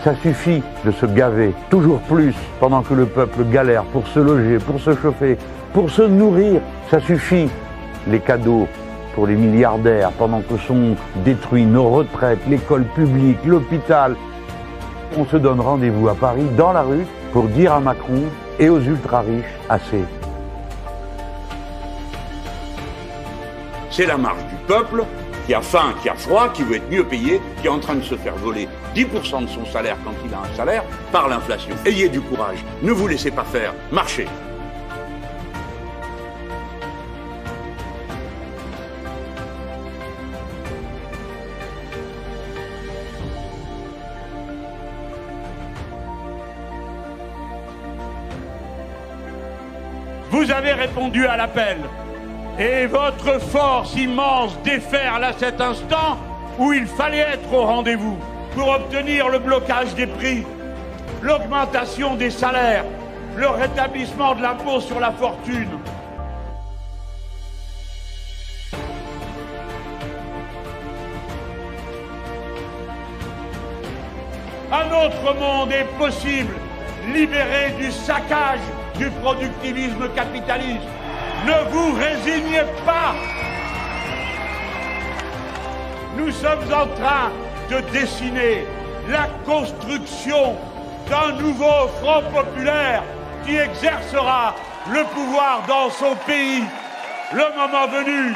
Ça suffit de se gaver toujours plus pendant que le peuple galère pour se loger, pour se chauffer, pour se nourrir. Ça suffit les cadeaux pour les milliardaires pendant que sont détruits nos retraites, l'école publique, l'hôpital. On se donne rendez-vous à Paris dans la rue pour dire à Macron et aux ultra-riches assez. C'est la marche du peuple qui a faim, qui a froid, qui veut être mieux payé, qui est en train de se faire voler 10% de son salaire quand il a un salaire par l'inflation. Ayez du courage, ne vous laissez pas faire, marchez. Vous avez répondu à l'appel. Et votre force immense déferle à cet instant où il fallait être au rendez-vous pour obtenir le blocage des prix, l'augmentation des salaires, le rétablissement de l'impôt sur la fortune. Un autre monde est possible, libéré du saccage du productivisme capitaliste. Ne vous résignez pas. Nous sommes en train de dessiner la construction d'un nouveau front populaire qui exercera le pouvoir dans son pays. Le moment venu.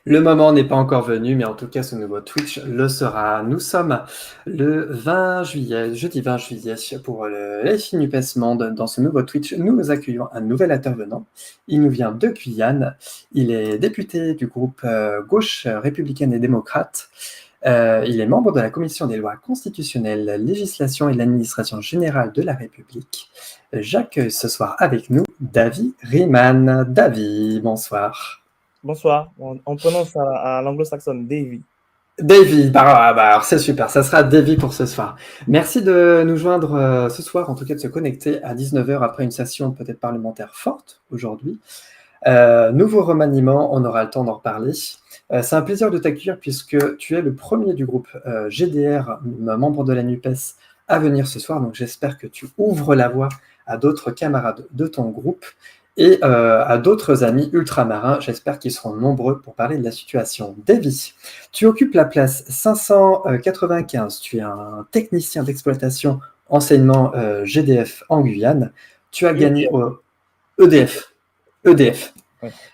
Le moment n'est pas encore venu, mais en tout cas, ce nouveau Twitch le sera. Nous sommes le 20 juillet, jeudi 20 juillet, pour le LFI NUPES Monde. Dans ce nouveau Twitch, nous accueillons un nouvel intervenant. Il nous vient de Guyane. Il est député du groupe Gauche républicaine et démocrate. Il est membre de la Commission des lois constitutionnelles, législation et l'administration générale de la République. J'accueille ce soir avec nous Davy Riemann. Davy, bonsoir. Bonsoir, on prononce à l'anglo-saxonne Davy. Davy, alors c'est super, ça sera Davy pour ce soir. Merci de nous joindre ce soir, en tout cas de se connecter à 19h après une session peut-être parlementaire forte aujourd'hui. Nouveau remaniement, on aura le temps d'en reparler. C'est un plaisir de t'accueillir puisque tu es le premier du groupe GDR, membre de la NUPES, à venir ce soir. Donc j'espère que tu ouvres la voie à d'autres camarades de ton groupe et à d'autres amis ultramarins. J'espère qu'ils seront nombreux pour parler de la situation. Davy, tu occupes la place 595. Tu es un technicien d'exploitation enseignement GDF en Guyane. Tu as gagné au EDF. Ouais.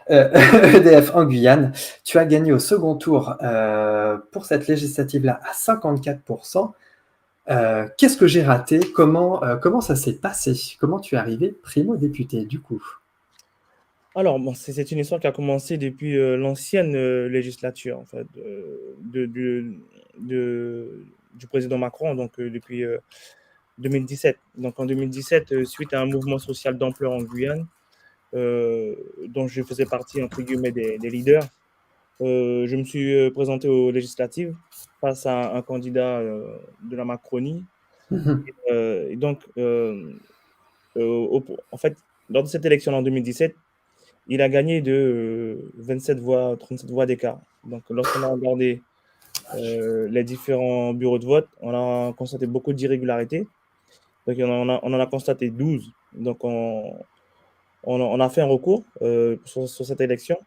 EDF en Guyane. Tu as gagné au second tour pour cette législative-là à 54%. Qu'est-ce que j'ai raté? Comment ça s'est passé? Comment tu es arrivé primo-député du coup? Alors, bon, c'est une histoire qui a commencé depuis l'ancienne législature en fait, du président Macron, donc depuis 2017. Donc en 2017, suite à un mouvement social d'ampleur en Guyane, dont je faisais partie entre guillemets des leaders, je me suis présenté aux législatives face à un candidat de la Macronie. Et donc, en fait, lors de cette élection en 2017, il a gagné de 27 voix, 37 voix d'écart. Donc, lorsqu'on a regardé les différents bureaux de vote, on a constaté beaucoup d'irrégularités. Donc, on en a constaté 12. Donc, on a fait un recours sur cette élection.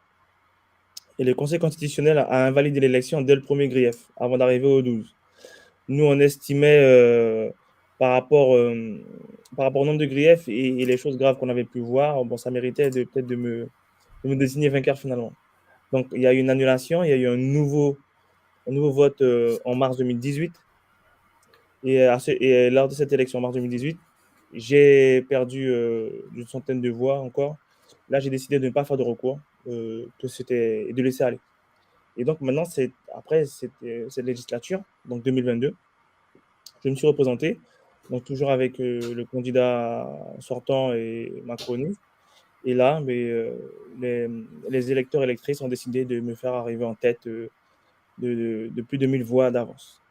Et le Conseil constitutionnel a invalidé l'élection dès le premier grief, avant d'arriver aux 12. Nous, on estimait, par rapport au nombre de griefs et les choses graves qu'on avait pu voir, bon, ça méritait peut-être de me désigner vainqueur finalement. Donc, il y a eu une annulation, il y a eu un nouveau vote en mars 2018. Et lors de cette élection en mars 2018, j'ai perdu une centaine de voix encore. Là, j'ai décidé de ne pas faire de recours, et de laisser aller. Et donc, maintenant, après cette législature, donc 2022, je me suis représenté, donc toujours avec le candidat sortant et Macronie. Et là, les électeurs et électrices ont décidé de me faire arriver en tête de plus de 1000 voix d'avance.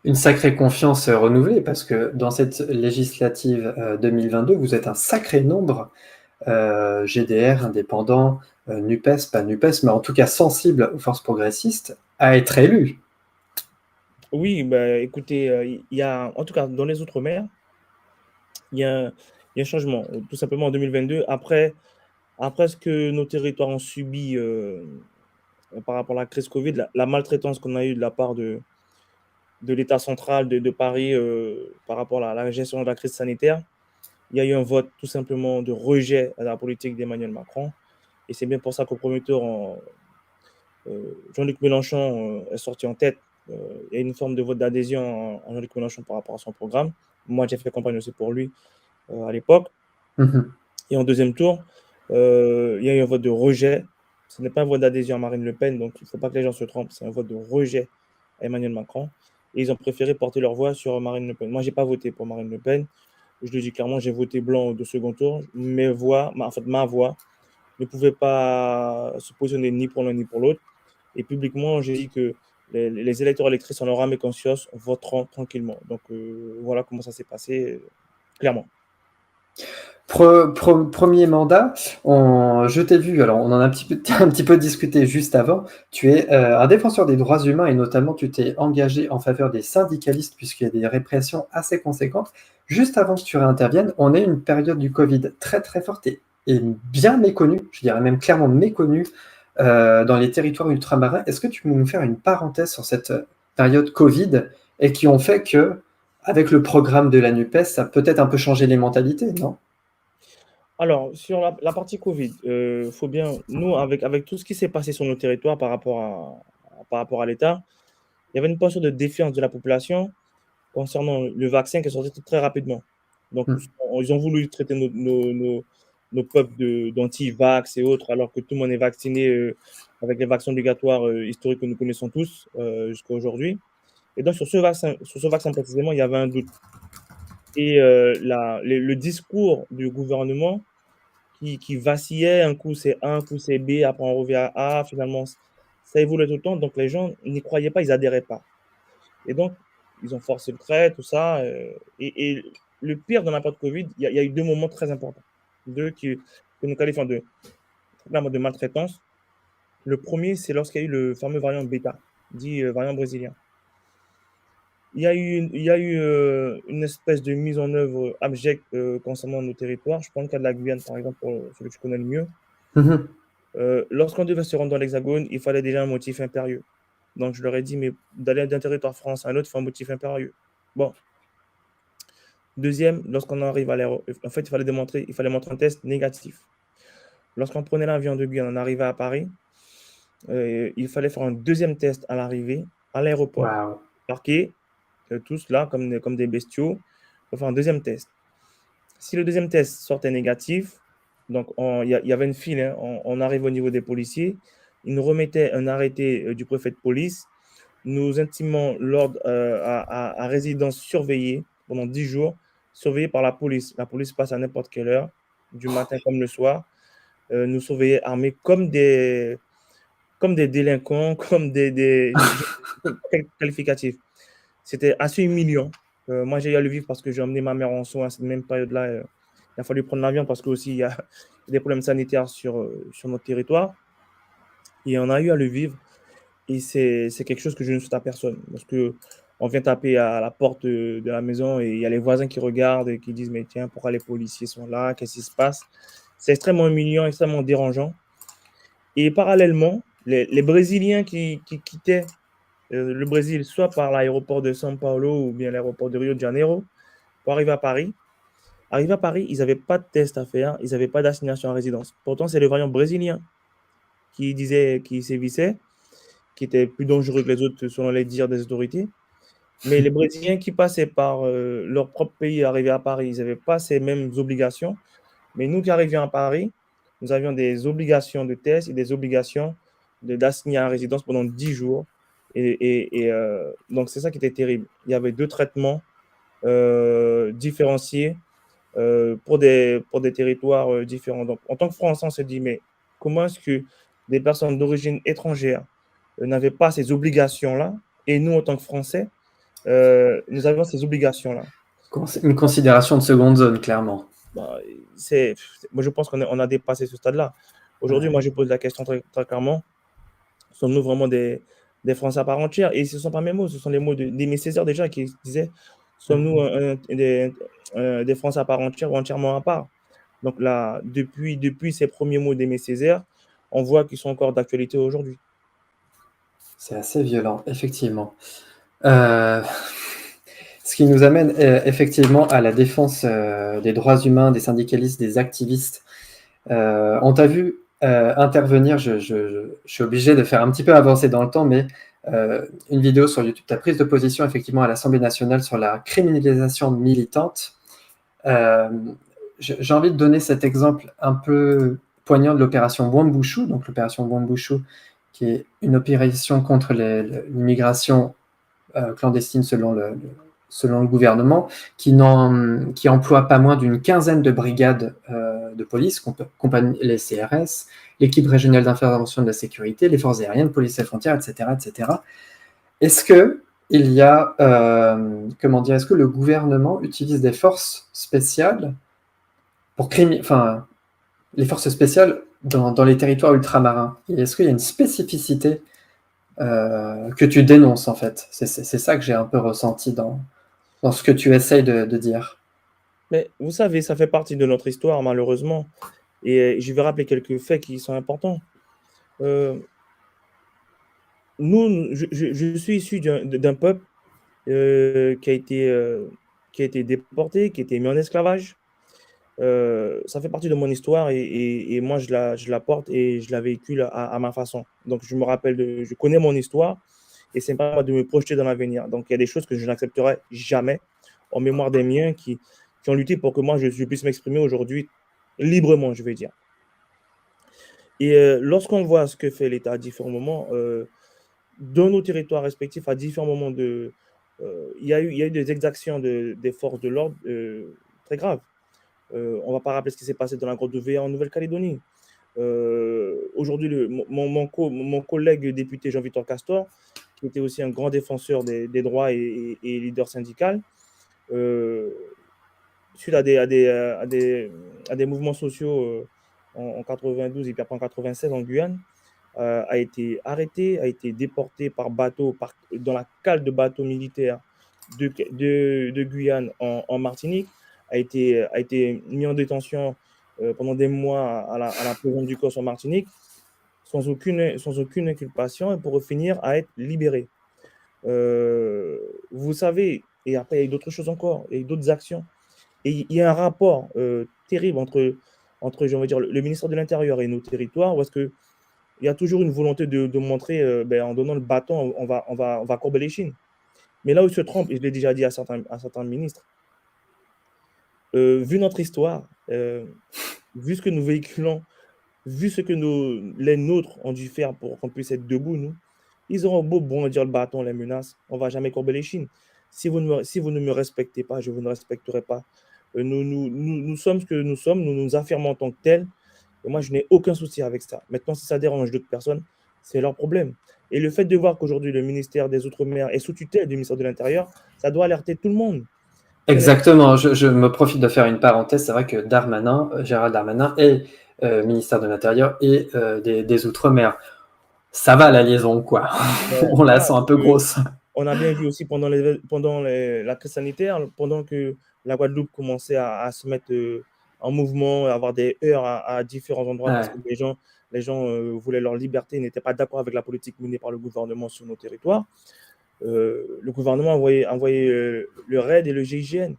Une sacrée confiance renouvelée, parce que dans cette législative 2022, vous êtes un sacré nombre, GDR, indépendants, NUPES, pas NUPES, mais en tout cas sensibles aux forces progressistes, à être élus. Oui, bah, écoutez, il y a, en tout cas, dans les Outre-mer, il y a, il y a un changement. Tout simplement en 2022, après ce que nos territoires ont subi par rapport à la crise Covid, la maltraitance qu'on a eue de la part de l'État central de Paris par rapport à la gestion de la crise sanitaire, il y a eu un vote tout simplement de rejet à la politique d'Emmanuel Macron. Et c'est bien pour ça qu'au premier tour, Jean-Luc Mélenchon est sorti en tête. Il y a une forme de vote d'adhésion à Jean-Luc Mélenchon par rapport à son programme. Moi, j'ai fait campagne aussi pour lui à l'époque. Et en deuxième tour, il y a eu un vote de rejet. Ce n'est pas un vote d'adhésion à Marine Le Pen, donc il ne faut pas que les gens se trompent. C'est un vote de rejet à Emmanuel Macron. Et ils ont préféré porter leur voix sur Marine Le Pen. Moi, je n'ai pas voté pour Marine Le Pen. Je le dis clairement, j'ai voté blanc au second tour. Ma voix ne pouvait pas se positionner ni pour l'un ni pour l'autre. Et publiquement, j'ai dit que les électeurs électrices en leur âme et conscience voteront tranquillement. Donc voilà comment ça s'est passé, clairement. Premier mandat, je t'ai vu, alors on en a un petit peu discuté juste avant, tu es un défenseur des droits humains et notamment tu t'es engagé en faveur des syndicalistes puisqu'il y a des répressions assez conséquentes. Juste avant que tu réinterviennes, on a eu une période du Covid très très forte et bien méconnue, je dirais même clairement méconnue dans les territoires ultramarins. Est-ce que tu peux nous faire une parenthèse sur cette période Covid et qui ont fait que, avec le programme de la NUPES, ça a peut-être un peu changé les mentalités, non ? Alors, sur la partie Covid, faut bien, nous, avec tout ce qui s'est passé sur nos territoires par rapport à l'État, il y avait une posture de défiance de la population concernant le vaccin qui est sorti très rapidement. Donc, ils ont voulu traiter nos peuples d'anti-vax et autres, alors que tout le monde est vacciné avec les vaccins obligatoires historiques que nous connaissons tous jusqu'à aujourd'hui. Et donc, sur ce vaccin précisément, il y avait un doute. Et le discours du gouvernement qui vacillait, un coup c'est A, un coup c'est B, après on revient à A, finalement ça évolue tout le temps, donc les gens n'y croyaient pas, ils n'adhéraient pas. Et donc, ils ont forcé le trait, tout ça. Et le pire dans la période Covid, il y a eu deux moments très importants, que nous qualifions de maltraitance. Le premier, c'est lorsqu'il y a eu le fameux variant bêta, dit variant brésilien. Il y a eu une espèce de mise en œuvre abjecte concernant nos territoires. Je prends le cas de la Guyane, par exemple, pour celui que je connais le mieux. Lorsqu'on devait se rendre dans l'Hexagone, il fallait déjà un motif impérieux. Donc, je leur ai dit, mais d'aller d'un territoire français à un autre, il faut un motif impérieux. Bon. Deuxième, lorsqu'on arrive à l'aéroport, en fait, il fallait montrer un test négatif. Lorsqu'on prenait l'avion de Guyane, on arrivait à Paris, il fallait faire un deuxième test à l'arrivée, à l'aéroport. Wow. Parqués, tous là, comme des bestiaux, il faut faire un deuxième test. Si le deuxième test sortait négatif, donc il y avait une file, hein, on arrive au niveau des policiers, ils nous remettaient un arrêté du préfet de police, nous intimons l'ordre à résidence surveillée pendant 10 jours, surveillée par la police. La police passe à n'importe quelle heure, du matin comme le soir, nous surveiller armés comme des délinquants, comme des qualificatifs. C'était assez humiliant. Moi, j'ai eu à le vivre parce que j'ai emmené ma mère en soins à cette même période-là. Il a fallu prendre l'avion parce qu'il y a des problèmes sanitaires sur notre territoire. Et on a eu à le vivre. Et c'est quelque chose que je ne souhaite à personne. Parce qu'on vient taper à la porte de la maison et il y a les voisins qui regardent et qui disent « Mais tiens, pourquoi les policiers sont là? Qu'est-ce qui se passe ?» C'est extrêmement humiliant, extrêmement dérangeant. Et parallèlement, les Brésiliens qui quittaient le Brésil, soit par l'aéroport de São Paulo ou bien l'aéroport de Rio de Janeiro, pour arriver à Paris. Arrivé à Paris, ils n'avaient pas de test à faire, ils n'avaient pas d'assignation à résidence. Pourtant, c'est le variant brésilien qui sévissait, qui était plus dangereux que les autres selon les dires des autorités. Mais les Brésiliens qui passaient par leur propre pays arrivés à Paris, ils n'avaient pas ces mêmes obligations. Mais nous qui arrivions à Paris, nous avions des obligations de test et des obligations d'assigner à résidence pendant 10 jours. Donc, c'est ça qui était terrible. Il y avait deux traitements différenciés pour des territoires différents. Donc, en tant que Français, on se dit, mais comment est-ce que des personnes d'origine étrangère n'avaient pas ces obligations-là et nous, en tant que Français, nous avions ces obligations-là? Une considération de seconde zone, clairement. Moi, je pense qu'on a dépassé ce stade-là. Aujourd'hui, moi, je pose la question très, très clairement. Sommes-nous vraiment des des Français à part entière. Et ce ne sont pas mes mots, ce sont les mots d'Aimé Césaire déjà qui disait sommes-nous des Français à part entière ou entièrement à part? Donc là, depuis ces premiers mots d'Aimé Césaire, on voit qu'ils sont encore d'actualité aujourd'hui. C'est assez violent, effectivement. Ce qui nous amène effectivement à la défense des droits humains, des syndicalistes, des activistes. On t'a vu intervenir, je suis obligé de faire un petit peu avancer dans le temps, mais une vidéo sur YouTube, ta prise de position effectivement à l'Assemblée nationale sur la criminalisation militante. J'ai envie de donner cet exemple un peu poignant de l'opération Wambushu, donc l'opération Wambushu, qui est une opération contre l'immigration clandestine selon le gouvernement, qui emploie pas moins d'une quinzaine de brigades de police, les CRS, l'équipe régionale d'intervention de la sécurité, les forces aériennes, police et frontières, etc., etc. Est-ce que il y a, est-ce que le gouvernement utilise des forces spéciales les forces spéciales dans les territoires ultramarins? Et est-ce qu'il y a une spécificité que tu dénonces, en fait? C'est ça que j'ai un peu ressenti dans ce que tu essayes de dire. Mais vous savez, ça fait partie de notre histoire, malheureusement. Et je vais rappeler quelques faits qui sont importants. Je suis issu d'un peuple qui a été déporté, qui a été mis en esclavage. Ça fait partie de mon histoire et moi, je la porte et je la véhicule à ma façon. Donc, je connais mon histoire et c'est pas de me projeter dans l'avenir. Donc, il y a des choses que je n'accepterai jamais en mémoire des miens qui ont lutté pour que moi, je puisse m'exprimer aujourd'hui librement, je vais dire. Et lorsqu'on voit ce que fait l'État à différents moments, dans nos territoires respectifs, à différents moments, il y a eu des exactions des forces de l'ordre très graves. On ne va pas rappeler ce qui s'est passé dans la grotte de Véa en Nouvelle-Calédonie. Aujourd'hui, mon collègue député Jean-Victor Castor, qui était aussi un grand défenseur des droits et leader syndical, suite à des mouvements sociaux en 92 et puis après en 96 en Guyane, a été arrêté, a été déporté par bateau, dans la cale de bateaux militaires de Guyane en Martinique, a été mis en détention pendant des mois à la prison du Cos en Martinique, sans aucune inculpation, et pour finir à être libéré. Vous savez, et après il y a d'autres choses encore, il y a d'autres actions. Et il y a un rapport terrible entre j'ai envie de dire, le ministère de l'Intérieur et nos territoires, où est-ce qu'il y a toujours une volonté de montrer, en donnant le bâton, on va courber les chines. Mais là où ils se trompent, et je l'ai déjà dit à certains ministres, vu notre histoire, vu ce que nous véhiculons, vu ce que les nôtres ont dû faire pour qu'on puisse être debout, nous, ils auront beau brandir le bâton, les menaces, on ne va jamais courber les chines. Si vous ne me respectez pas, je vous ne respecterai pas. Nous sommes ce que nous sommes, nous nous affirmons en tant que tels, et moi, je n'ai aucun souci avec ça. Maintenant, si ça dérange d'autres personnes, c'est leur problème. Et le fait de voir qu'aujourd'hui, le ministère des Outre-mer est sous tutelle du ministère de l'Intérieur, ça doit alerter tout le monde. Exactement, je me profite de faire une parenthèse. C'est vrai que Gérald Darmanin est ministère de l'Intérieur et des Outre-mer. Ça va la liaison, quoi. On la sent un peu grosse. On a bien vu aussi pendant la crise sanitaire, pendant que la Guadeloupe commençait à se mettre en mouvement, à avoir des heurts à différents endroits, parce que les gens voulaient leur liberté, n'étaient pas d'accord avec la politique menée par le gouvernement sur nos territoires. Le gouvernement a envoyé le RAID et le GIGN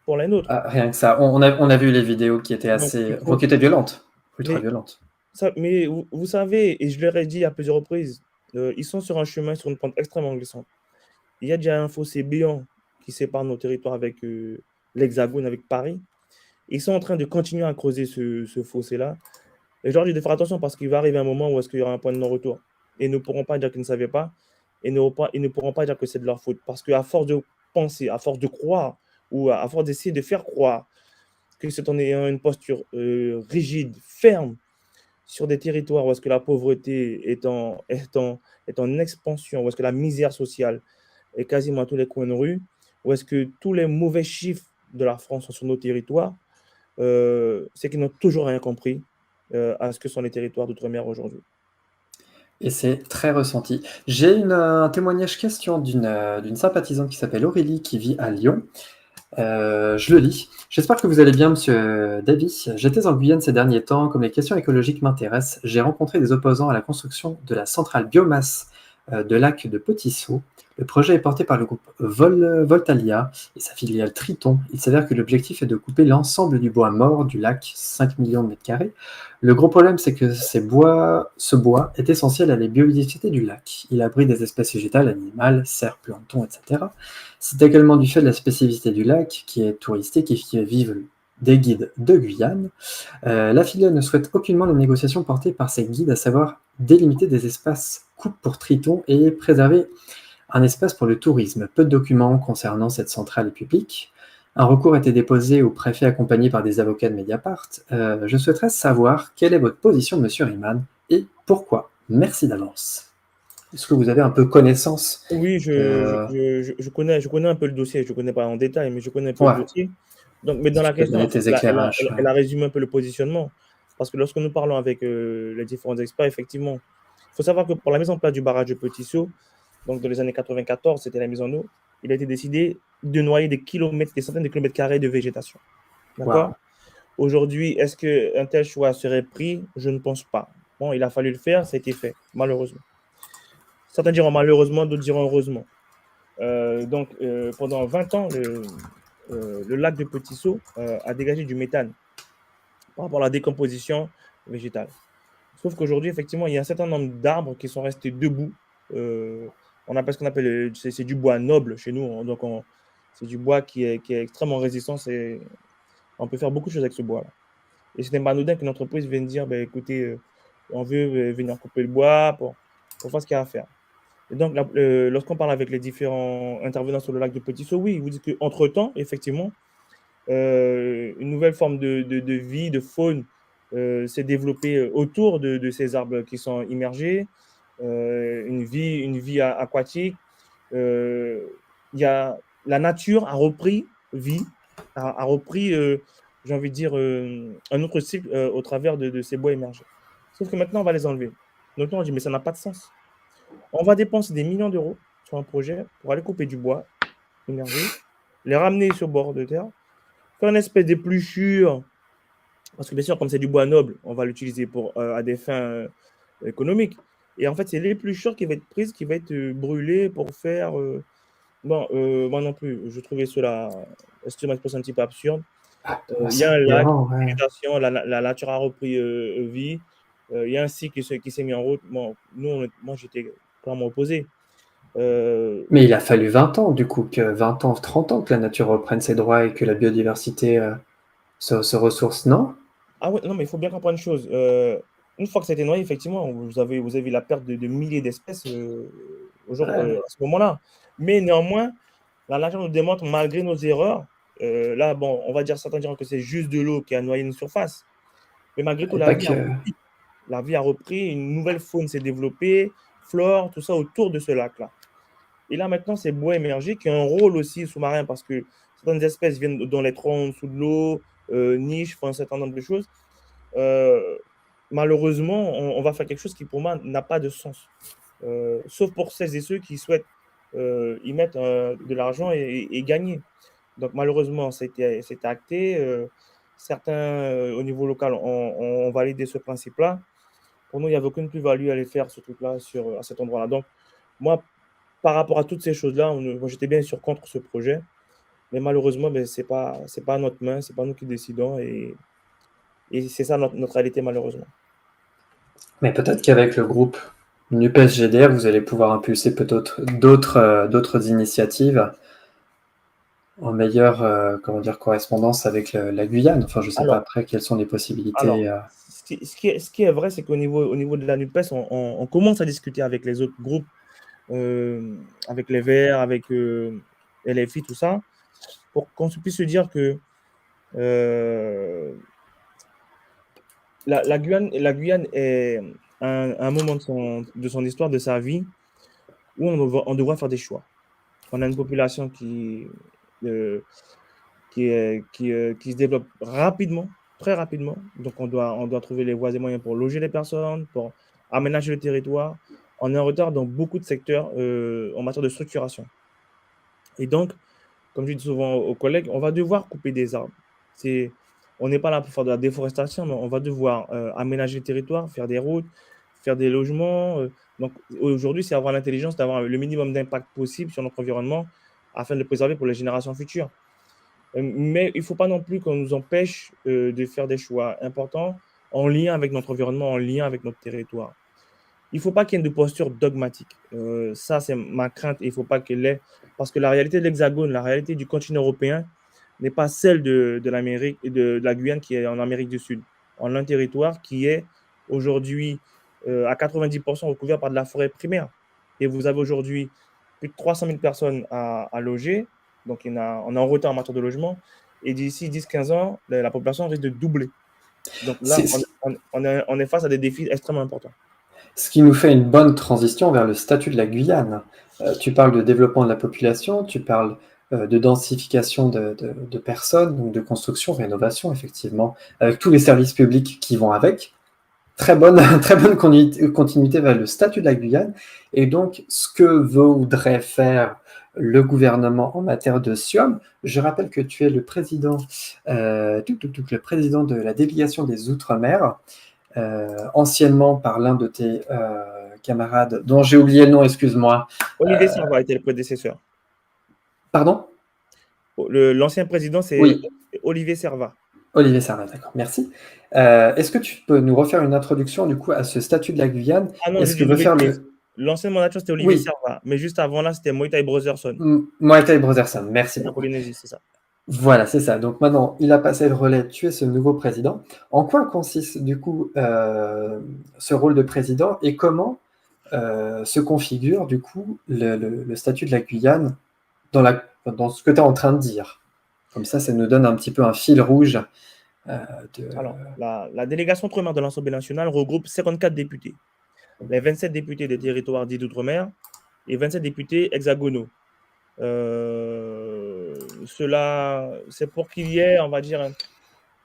pour les nôtres. Rien que ça. On a vu les vidéos qui étaient qui étaient violentes, ultra violentes. Mais vous savez, et je leur ai dit à plusieurs reprises, ils sont sur un chemin, sur une pente extrêmement glissante. Il y a déjà un fossé béant qui sépare nos territoires avec l'Hexagone, avec Paris. Ils sont en train de continuer à creuser ce fossé-là. Et je leur dis de faire attention parce qu'il va arriver un moment où est-ce qu'il y aura un point de non-retour. Et ils ne pourront pas dire qu'ils ne savaient pas. Et ils ne pourront pas dire que c'est de leur faute. Parce qu'à force de penser, à force de croire, ou à force d'essayer de faire croire que c'est en ayant une posture rigide, ferme, sur des territoires où est-ce que la pauvreté est en expansion, où est-ce que la misère sociale est quasiment à tous les coins de rue, où est-ce que tous les mauvais chiffres de la France sont sur nos territoires, c'est qu'ils n'ont toujours rien compris à ce que sont les territoires d'outre-mer aujourd'hui. Et c'est très ressenti. J'ai un témoignage question d'une sympathisante qui s'appelle Aurélie, qui vit à Lyon. Je le lis. J'espère que vous allez bien, monsieur Davy. J'étais en Guyane ces derniers temps. Comme les questions écologiques m'intéressent, j'ai rencontré des opposants à la construction de la centrale biomasse de lac de Petit-Saut. Le projet est porté par le groupe Voltalia et sa filiale Triton. Il s'avère que l'objectif est de couper l'ensemble du bois mort du lac, 5 millions de mètres carrés. Le gros problème, c'est que ce bois est essentiel à la biodiversité du lac. Il abrite des espèces végétales, animales, cerfs, plancton, etc. C'est également du fait de la spécificité du lac, qui est touristique et qui vivent des guides de Guyane. La filiale ne souhaite aucunement les négociations portées par ces guides, à savoir délimiter des espaces coupes pour Triton et préserver un espace pour le tourisme. Peu de documents concernant cette centrale publique. Un recours a été déposé au préfet accompagné par des avocats de Mediapart. Je souhaiterais savoir quelle est votre position, monsieur Riemann, et pourquoi. Merci d'avance. Est-ce que vous avez un peu connaissance Oui, je connais un peu le dossier. Je ne connais pas en détail, mais je connais un peu le Ouais, dossier. Donc, mais dans si la tu peux question, donner en fait, tes éclairages. elle a résumé un peu le positionnement. Parce que lorsque nous parlons avec les différents experts, effectivement, il faut savoir que pour la mise en place du barrage de Petit Saut, donc dans les années 94, c'était la mise en eau, il a été décidé de noyer des kilomètres, des centaines de kilomètres carrés de végétation. D'accord? Wow. Aujourd'hui, est-ce qu'un tel choix serait pris? Je ne pense pas. Bon, il a fallu le faire, ça a été fait, malheureusement. Certains diront malheureusement, d'autres diront heureusement. Donc, pendant 20 ans, le lac de Petit Saut a dégagé du méthane par rapport à la décomposition végétale. Sauf qu'aujourd'hui, effectivement, il y a un certain nombre d'arbres qui sont restés debout. On appelle ce qu'on appelle, c'est du bois noble chez nous. Donc, c'est du bois qui est extrêmement résistant. On peut faire beaucoup de choses avec ce bois-là. Et ce n'est pas anodin qu'une entreprise vienne dire, ben, écoutez, on veut venir couper le bois pour faire ce qu'il y a à faire. Et donc, lorsqu'on parle avec les différents intervenants sur le lac de Petit-Saut, oui, ils vous disent qu'entre-temps, effectivement, une nouvelle forme de vie, de faune s'est développée autour de ces arbres qui sont immergés, une vie aquatique. La nature a repris vie, a repris, j'ai envie de dire, un autre cycle au travers de ces bois émergés. Sauf que maintenant, on va les enlever. Donc, on dit, mais ça n'a pas de sens. On va dépenser des millions d'euros sur un projet pour aller couper du bois émergé, les ramener sur bord de terre, faire une espèce d'épluchure, parce que bien sûr, comme c'est du bois noble, on va l'utiliser à des fins économiques. Et en fait, c'est l'épluchure qui va être prise, qui va être brûlée pour faire... moi non plus, je trouvais cela, excusez-moi, un petit peu absurde. Il y a un lac, Ouais. la nature a repris vie, il y a un cycle qui s'est mis en route. Bon, moi, j'étais clairement opposé. Mais il a fallu 20 ans, du coup, que 20 ans, 30 ans que la nature reprenne ses droits et que la biodiversité se ressource, non? Ah ouais, non, mais il faut bien comprendre une chose. Une fois que ça a été noyé, effectivement, vous avez la perte de milliers d'espèces Ouais. à ce moment-là. Mais néanmoins, la nature nous démontre, malgré nos erreurs, là, bon, on va dire, certains diront que c'est juste de l'eau qui a noyé une surface. Mais malgré tout, Et la pas vie a que... repris. La vie a repris, une nouvelle faune s'est développée, flore, tout ça autour de ce lac-là. Et là, maintenant, c'est bois émergé qui a un rôle aussi sous-marin parce que certaines espèces viennent dans les troncs sous de l'eau, nichent, font un certain nombre de choses. Malheureusement, on va faire quelque chose qui, pour moi, n'a pas de sens. Sauf pour celles et ceux qui souhaitent y mettre de l'argent et gagner. Donc, malheureusement, c'était acté. Certains, au niveau local, ont validé ce principe-là. Pour nous, il n'y avait aucune plus-value à aller faire ce truc-là à cet endroit-là. Donc, moi, par rapport à toutes ces choses-là, moi, j'étais bien sûr contre ce projet. Mais malheureusement, ben, ce n'est pas à notre main, ce n'est pas nous qui décidons. Et c'est ça notre réalité, malheureusement. Mais peut-être qu'avec le groupe NUPES-GDR, vous allez pouvoir impulser peut-être d'autres initiatives en meilleure correspondance avec la Guyane. Enfin, je ne sais pas Alors, après quelles sont les alors possibilités. ce qui est vrai, c'est qu'au niveau de la NUPES, on commence à discuter avec les autres groupes, avec les Verts, avec LFI, tout ça, pour qu'on puisse se dire que la Guyane est un moment de son histoire, de sa vie, où on devra faire des choix. On a une population qui se développe rapidement, très rapidement. Donc, on doit trouver les voies et moyens pour loger les personnes, pour aménager le territoire. On est en retard dans beaucoup de secteurs en matière de structuration. Et donc, comme je dis souvent aux collègues, on va devoir couper des arbres. On n'est pas là pour faire de la déforestation, mais on va devoir aménager le territoire, faire des routes, faire des logements. Donc, aujourd'hui, c'est avoir l'intelligence d'avoir le minimum d'impact possible sur notre environnement afin de le préserver pour les générations futures. Mais il ne faut pas non plus qu'on nous empêche de faire des choix importants en lien avec notre environnement, en lien avec notre territoire. Il ne faut pas qu'il y ait de posture dogmatique. Ça, c'est ma crainte. Il ne faut pas qu'elle ait. Parce que la réalité de l'Hexagone, la réalité du continent européen n'est pas celle de l'Amérique et de la Guyane qui est en Amérique du Sud. On a un territoire qui est aujourd'hui à 90% recouvert par de la forêt primaire. Et vous avez aujourd'hui plus de 300 000 personnes à loger. Donc, on est en retard en matière de logement. Et d'ici 10-15 ans, la population risque de doubler. Donc là, on est face à des défis extrêmement importants. Ce qui nous fait une bonne transition vers le statut de la Guyane. Tu parles de développement de la population, tu parles de densification de personnes, donc de construction, rénovation, effectivement, avec tous les services publics qui vont avec. Très bonne continuité vers le statut de la Guyane. Et donc, ce que voudrait faire le gouvernement en matière de SIOM, je rappelle que tu es le président, le président de la délégation des Outre-mer, anciennement par l'un de tes camarades, dont j'ai oublié le nom, excuse-moi. Olivier Serva était le prédécesseur. Pardon ? L'ancien président, c'est Olivier Serva. Olivier Serva, d'accord, merci. Est-ce que tu peux nous refaire une introduction du coup à ce statut de la Guyane? Ah non, l'ancien mandateur, c'était Olivier Serva, mais juste avant là, c'était Moïtai Brotherson. Moïtai Brotherson, merci beaucoup. La Polynésie, c'est ça. Voilà, c'est ça. Donc maintenant, il a passé le relais, tu es ce nouveau président. En quoi consiste du coup ce rôle de président et comment se configure du coup le statut de la Guyane dans ce que tu es en train de dire? Comme ça nous donne un petit peu un fil rouge. Alors, la délégation Outre-mer de l'Assemblée nationale regroupe 54 députés. Les 27 députés des territoires dits d'Outre-mer et 27 députés hexagonaux. Cela, c'est pour qu'il y ait, on va dire,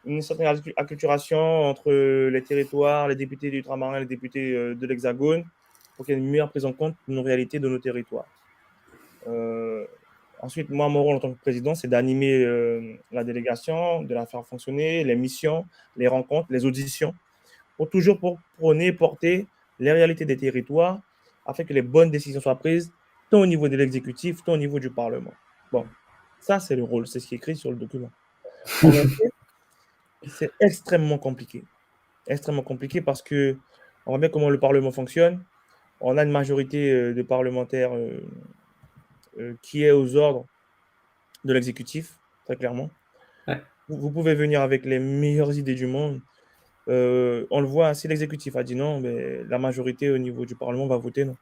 une certaine acculturation entre les territoires, les députés d'Outre-mer et les députés de l'Hexagone, pour qu'il y ait une meilleure prise en compte de nos réalités, de nos territoires. Ensuite, moi, mon rôle en tant que président, c'est d'animer la délégation, de la faire fonctionner, les missions, les rencontres, les auditions, pour prôner et porter les réalités des territoires afin que les bonnes décisions soient prises tant au niveau de l'exécutif, tant au niveau du Parlement. Bon, ça, c'est le rôle, c'est ce qui est écrit sur le document. En réalité, c'est extrêmement compliqué parce que on voit bien comment le Parlement fonctionne. On a une majorité de parlementaires qui est aux ordres de l'exécutif, très clairement. Ouais. Vous pouvez venir avec les meilleures idées du monde. On le voit, si l'exécutif a dit non, mais la majorité au niveau du Parlement va voter non.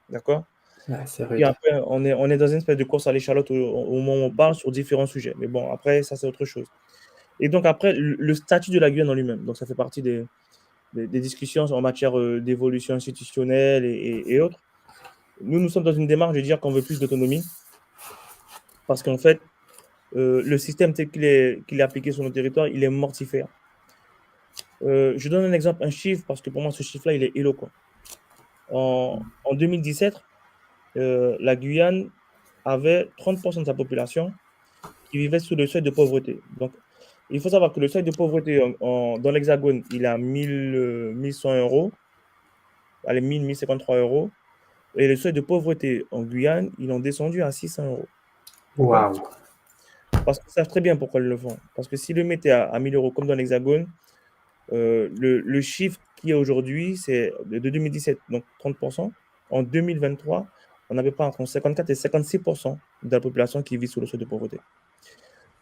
D'accord ? Et après, on est dans une espèce de course à l'échalote au moment où on parle sur différents sujets. Mais bon, après, ça, c'est autre chose. Et donc, après, le statut de la Guyane en lui-même. Donc, ça fait partie des discussions en matière d'évolution institutionnelle et autres. Nous sommes dans une démarche de dire qu'on veut plus d'autonomie parce qu'en fait, le système tel qu'il est appliqué sur nos territoires, il est mortifère. Je donne un exemple, un chiffre, parce que pour moi, ce chiffre-là, il est éloquent. En 2017, la Guyane avait 30% de sa population qui vivait sous le seuil de pauvreté. Donc, il faut savoir que le seuil de pauvreté dans l'Hexagone, il est à 1100 euros, allez, 1053 euros. Et le seuil de pauvreté en Guyane, ils ont descendu à 600 euros. Waouh! Parce qu'ils savent très bien pourquoi ils le font. Parce que s'ils le mettaient à 1000 euros comme dans l'Hexagone, le chiffre qui est aujourd'hui, c'est de 2017, donc 30%. En 2023, on avait pas entre 54 et 56% de la population qui vit sous le seuil de pauvreté.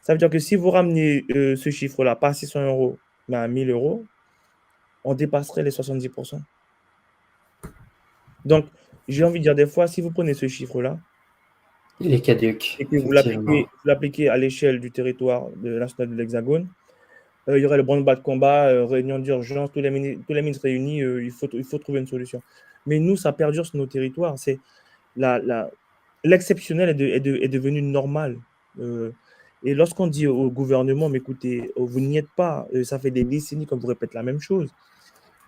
Ça veut dire que si vous ramenez ce chiffre-là, pas à 600 euros, mais à 1000 euros, on dépasserait les 70%. Donc, j'ai envie de dire des fois, si vous prenez ce chiffre-là, il est caduque, et que vous l'appliquez à l'échelle du territoire national de l'Hexagone, il y aurait le branle-bas de combat, réunion d'urgence, tous les ministres réunis, il faut trouver une solution. Mais nous, ça perdure sur nos territoires. L'exceptionnel est devenu normal. Et lorsqu'on dit au gouvernement, mais écoutez, vous n'y êtes pas, ça fait des décennies qu'on vous répète la même chose.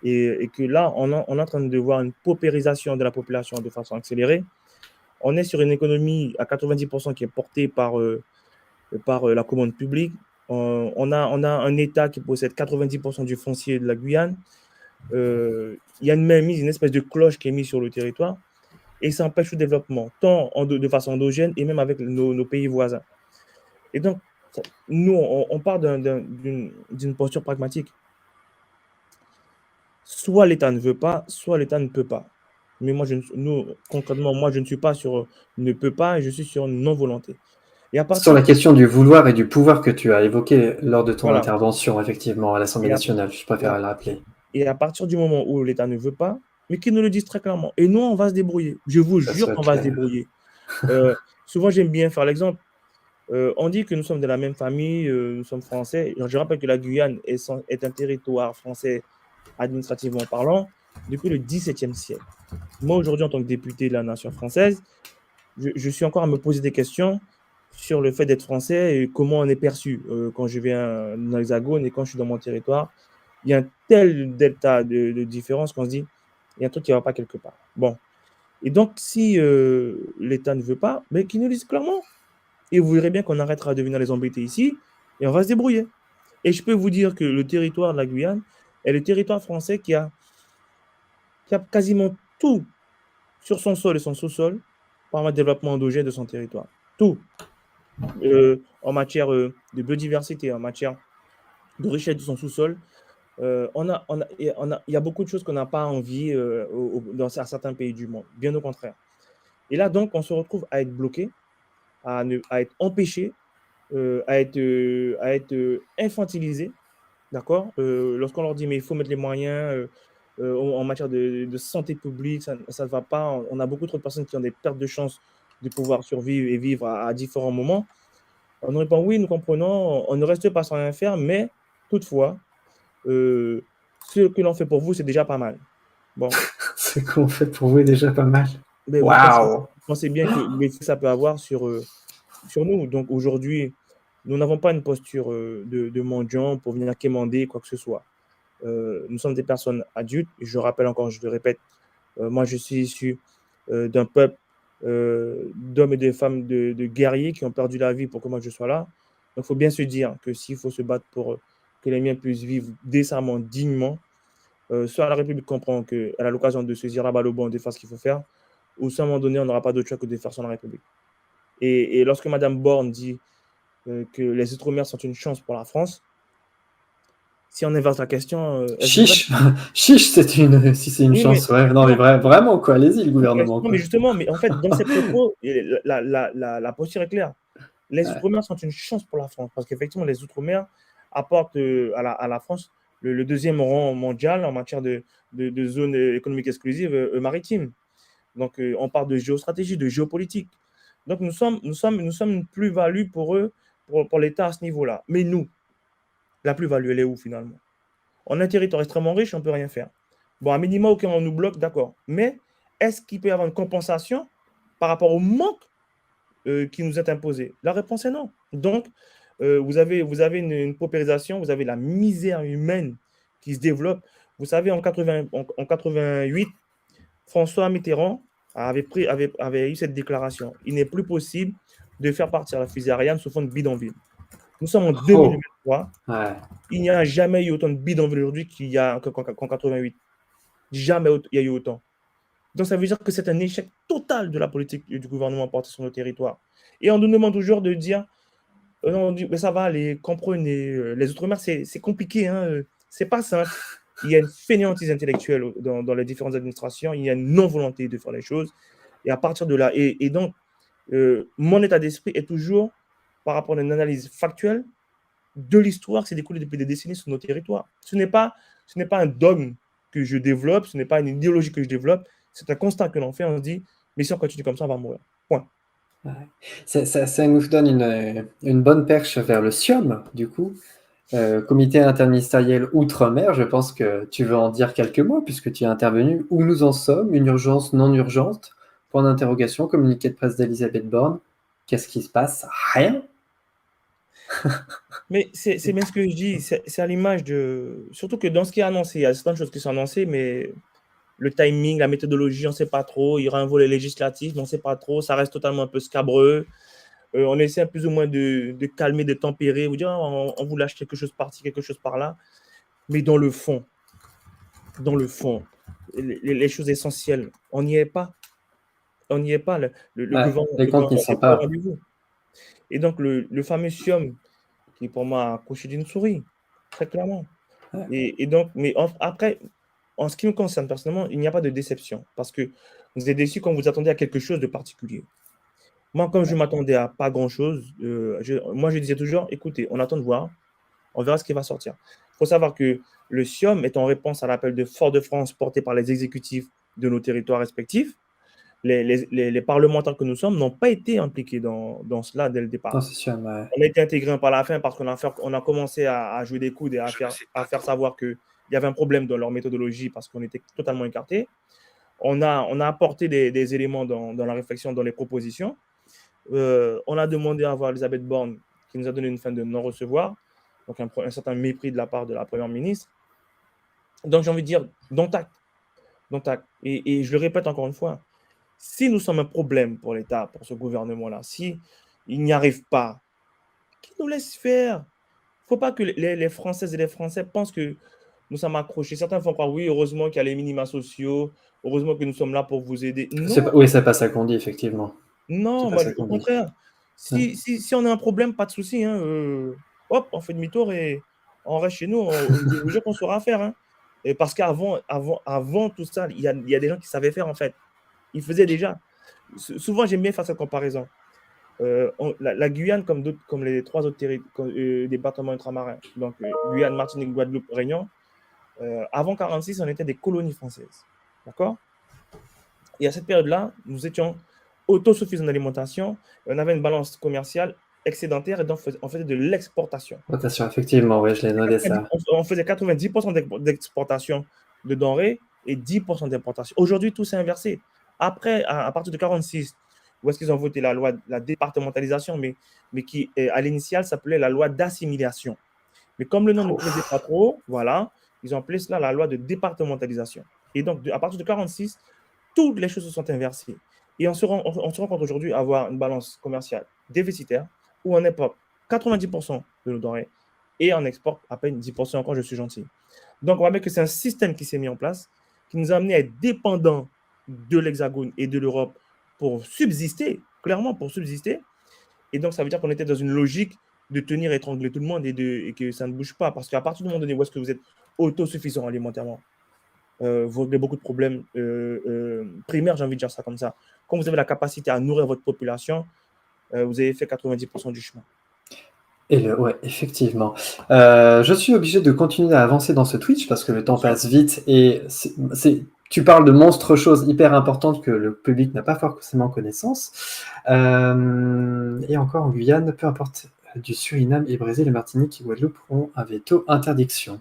et que là, on est en train de voir une paupérisation de la population de façon accélérée. On est sur une économie à 90% qui est portée par la commande publique. On a un État qui possède 90% du foncier de la Guyane. Il y a une espèce de cloche qui est mise sur le territoire et ça empêche le développement, tant de façon endogène et même avec nos pays voisins. Et donc, nous, on part d'une posture pragmatique. Soit l'État ne veut pas, soit l'État ne peut pas. Mais concrètement, moi, je ne suis pas sur ne peut pas, je suis sur non-volonté. Sur la question du vouloir et du pouvoir que tu as évoqué lors de ton Voilà. intervention, effectivement, à l'Assemblée nationale, je préfère le rappeler. Et à partir du moment où l'État ne veut pas, mais qu'ils nous le disent très clairement. Et nous, on va se débrouiller. Je vous jure qu'on va se débrouiller. Souvent, j'aime bien faire l'exemple. On dit que nous sommes de la même famille, nous sommes français. Je rappelle que la Guyane est un territoire français administrativement parlant depuis le XVIIe siècle. Moi, aujourd'hui, en tant que député de la nation française, je suis encore à me poser des questions sur le fait d'être français et comment on est perçu quand je viens dans l'Hexagone et quand je suis dans mon territoire. Il y a un tel delta de différence qu'on se dit, il y a un truc qui ne va pas quelque part. Bon. Et donc, si l'État ne veut pas, mais qu'il nous dise clairement. Et vous verrez bien qu'on arrêtera de venir les embêter ici et on va se débrouiller. Et je peux vous dire que le territoire de la Guyane est le territoire français qui a quasiment tout sur son sol et son sous-sol par le développement endogène de son territoire. Tout. En matière de biodiversité, en matière de richesse de son sous-sol. Il y a beaucoup de choses qu'on n'a pas envie dans certains pays du monde, bien au contraire. Et là, donc, on se retrouve à être bloqué, à être empêché, à être infantilisé, d'accord. Lorsqu'on leur dit, mais il faut mettre les moyens en matière de santé publique, ça ne va pas. On a beaucoup trop de personnes qui ont des pertes de chance de pouvoir survivre et vivre à différents moments. On répond, oui, nous comprenons, on ne reste pas sans rien faire, mais toutefois, ce que l'on fait pour vous, c'est déjà pas mal. Bon. Ce qu'on fait pour vous est déjà pas mal. Waouh! Vous pensez bien que l'effet ça peut avoir sur nous. Donc aujourd'hui, nous n'avons pas une posture de mendiant pour venir quémander quoi que ce soit. Nous sommes des personnes adultes. Je rappelle encore, je le répète, moi je suis issu d'un peuple d'hommes et de femmes de guerriers qui ont perdu la vie pour que moi je sois là. Donc il faut bien se dire que s'il faut se battre pour que les miens puissent vivre décemment, dignement, soit la République comprend qu'elle a l'occasion de se dire la balle au bon, de faire ce qu'il faut faire, ou soit à un moment donné, on n'aura pas d'autre choix que de faire sur la République. Et lorsque Mme Borne dit que les Outre-mer sont une chance pour la France, si on inverse la question... Chiche, si c'est une chance, mais... ouais. Non, mais vraiment, quoi, allez-y, le gouvernement. Non, mais justement, mais en fait, dans ces propos, la posture est claire. Les Outre-mer sont une chance pour la France, parce qu'effectivement, les Outre-mer apportent à la France le deuxième rang mondial en matière de zone économique exclusive maritime. Donc, on parle de géostratégie, de géopolitique. Donc, nous sommes une plus-value pour eux, pour l'État à ce niveau-là. Mais nous, la plus-value, elle est où finalement? On a un territoire extrêmement riche, on ne peut rien faire. Bon, à minima, ok, on nous bloque, d'accord. Mais est-ce qu'il peut y avoir une compensation par rapport au manque qui nous est imposé? La réponse est non. Donc, vous avez une paupérisation, vous avez la misère humaine qui se développe. Vous savez, en 88, François Mitterrand avait eu cette déclaration. Il n'est plus possible de faire partir la fusée Ariane sous forme de bidonville. Nous sommes en 2023. Ouais. Il n'y a jamais eu autant de bidonvilles aujourd'hui qu'il y a qu'en 88. Jamais il y a eu autant. Donc, ça veut dire que c'est un échec total de la politique du gouvernement porté sur nos territoires. Et on nous demande toujours de dire on dit, mais ça va, comprenez, les Outre-mer, c'est compliqué, hein, c'est pas simple. Il y a une fainéantise intellectuelle dans les différentes administrations, il y a une non-volonté de faire les choses. Et à partir de là, et donc, mon état d'esprit est toujours par rapport à une analyse factuelle de l'histoire qui s'est découlée depuis des décennies sur nos territoires. Ce n'est pas un dogme que je développe, ce n'est pas une idéologie que je développe, c'est un constat que l'on fait, on se dit, mais si on continue comme ça, on va mourir. Point. Ouais. Ça nous donne une bonne perche vers le SIOM, du coup. Comité interministériel Outre-mer, je pense que tu veux en dire quelques mots, puisque tu es intervenu. Où nous en sommes? Une urgence non urgente? Point d'interrogation, communiqué de presse d'Elisabeth Borne. Qu'est-ce qui se passe? Rien. Mais c'est bien ce que je dis, c'est à l'image de... Surtout que dans ce qui est annoncé, il y a certaines choses qui sont annoncées, mais le timing, la méthodologie, on ne sait pas trop. Il y aura un volet législatif, mais on ne sait pas trop. Ça reste totalement un peu scabreux. On essaie plus ou moins de calmer, de tempérer, vous dire, on vous lâche quelque chose par-ci, quelque chose par-là. Mais dans le fond, les choses essentielles, on n'y est pas. On n'y est pas. Le Les comptes n'y gouvernement sont n'est pas au pas. rendez-vous. Et donc, le fameux SIOM, qui pour moi a accouché d'une souris, très clairement. Ouais. Et donc, mais après, en ce qui me concerne personnellement, il n'y a pas de déception parce que vous êtes déçu quand vous attendez à quelque chose de particulier. Moi, comme je m'attendais à pas grand-chose, moi, je disais toujours, écoutez, on attend de voir, on verra ce qui va sortir. Il faut savoir que le SIOM est en réponse à l'appel de Fort-de-France porté par les exécutifs de nos territoires respectifs. Les parlementaires que nous sommes n'ont pas été impliqués dans cela dès le départ. Non, c'est sûr, ouais. On a été intégrés par la fin parce qu'on a commencé à jouer des coudes et à faire savoir qu'il y avait un problème dans leur méthodologie parce qu'on était totalement écartés. On a apporté des éléments dans la réflexion, dans les propositions. On a demandé à voir Elisabeth Borne qui nous a donné une fin de non-recevoir, donc un certain mépris de la part de la Première ministre. Donc j'ai envie de dire, dont acte. Et je le répète encore une fois, si nous sommes un problème pour l'État, pour ce gouvernement-là, si il n'y arrive pas, qu'ils nous laissent faire. Il ne faut pas que les Françaises et les Français pensent que nous sommes accrochés. Certains font croire, oui, heureusement qu'il y a les minima sociaux, heureusement que nous sommes là pour vous aider. Non, Oui, c'est pas ça qu'on dit, effectivement. non, C'est pas ça qu'on au dit. contraire. Si on a un problème, pas de souci. Hein, hop, on fait demi-tour et on reste chez nous. Je vous jure qu'on saura faire. Hein. Et parce qu'avant tout ça, il y a des gens qui savaient faire, en fait. Ils faisaient déjà. Souvent, j'aime bien faire cette comparaison. La Guyane, comme les trois autres départements ultramarins, donc Guyane, Martinique, Guadeloupe, Réunion, avant 1946, on était des colonies françaises. D'accord? Et à cette période-là, nous étions autosuffisants en alimentation, on avait une balance commerciale excédentaire et donc on faisait de l'exportation. Rotation, effectivement, oui, je l'ai noté ça. On faisait 90% d'exportation de denrées et 10% d'importation. Aujourd'hui, tout s'est inversé. Après, à partir de 1946, où est-ce qu'ils ont voté la loi de la départementalisation, mais qui, à l'initiale, s'appelait la loi d'assimilation. Mais comme le nom ne plaisait pas trop, voilà, ils ont appelé cela la loi de départementalisation. Et donc, à partir de 1946, toutes les choses se sont inversées. Et on se rend compte aujourd'hui avoir une balance commerciale déficitaire où on importe 90% de nos denrées et on exporte à peine 10% encore, je suis gentil. Donc, on voit bien que c'est un système qui s'est mis en place qui nous a amené à être dépendants de l'Hexagone et de l'Europe pour subsister, clairement pour subsister. Et donc, ça veut dire qu'on était dans une logique de tenir étrangler tout le monde et que ça ne bouge pas. Parce qu'à partir du moment donné où est-ce que vous êtes autosuffisant alimentairement, vous avez beaucoup de problèmes primaires, j'ai envie de dire ça comme ça. Quand vous avez la capacité à nourrir votre population, vous avez fait 90% du chemin. Ouais, effectivement. Je suis obligé de continuer à avancer dans ce Twitch parce que le temps passe vite et tu parles de monstres choses hyper importantes que le public n'a pas forcément connaissance. Et encore en Guyane, peu importe, du Suriname et Brésil et Martinique et Guadeloupe ont un veto interdiction.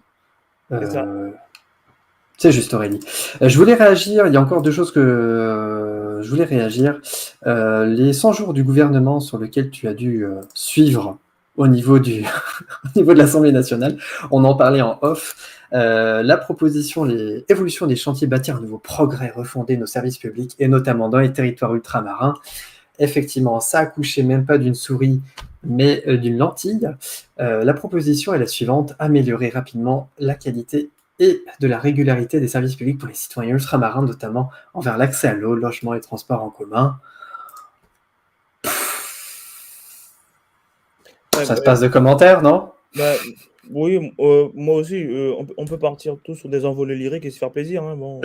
C'est juste, Aurélie. Je voulais réagir, il y a encore deux choses que je voulais réagir. Les 100 jours du gouvernement sur lesquels tu as dû suivre au niveau de l'Assemblée nationale, on en parlait en off. La proposition, les évolutions des chantiers bâtir un nouveau progrès, refonder nos services publics et notamment dans les territoires ultramarins. Effectivement, ça a accouché même pas d'une souris, mais d'une lentille. La proposition est la suivante, améliorer rapidement la qualité et de la régularité des services publics pour les citoyens ultramarins, notamment envers l'accès à l'eau, logement et transport en commun. Ça se passe de commentaires, non? Oui, moi aussi, on peut partir tous sur des envolées lyriques et se faire plaisir. Hein, bon.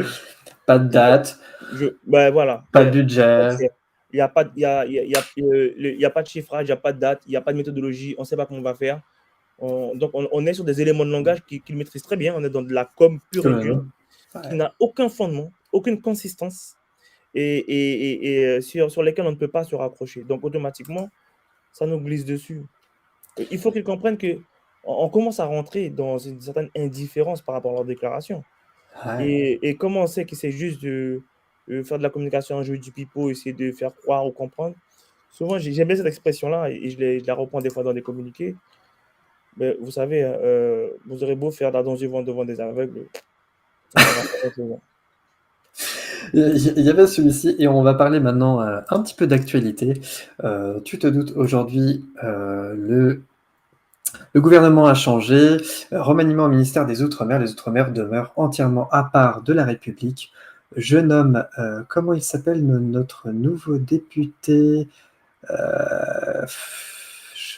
Pas de date. Voilà. Pas de budget. Il n'y a pas de chiffrage, il n'y a pas de date, il n'y a pas de méthodologie, on ne sait pas comment on va faire. Donc, on est sur des éléments de langage qu'ils maîtrisent très bien. On est dans de la com pure et dure, qui n'a aucun fondement, aucune consistance et sur lesquels on ne peut pas se raccrocher. Donc, automatiquement, ça nous glisse dessus. Il faut qu'ils comprennent qu'on commence à rentrer dans une certaine indifférence par rapport à leurs déclarations. Ouais. Et comment on sait que c'est juste de faire de la communication en jeu du pipeau, essayer de faire croire ou comprendre. Souvent, j'aime bien cette expression-là et je la reprends des fois dans des communiqués. Mais vous savez, vous aurez beau faire d'ardents vivants devant des aveugles, ça ne va pas être bon. Il y avait celui-ci, et on va parler maintenant un petit peu d'actualité. Tu te doutes, aujourd'hui, le gouvernement a changé. Remaniement au ministère des Outre-mer. Les Outre-mer demeurent entièrement à part de la République. Je nomme, comment il s'appelle, notre nouveau député, je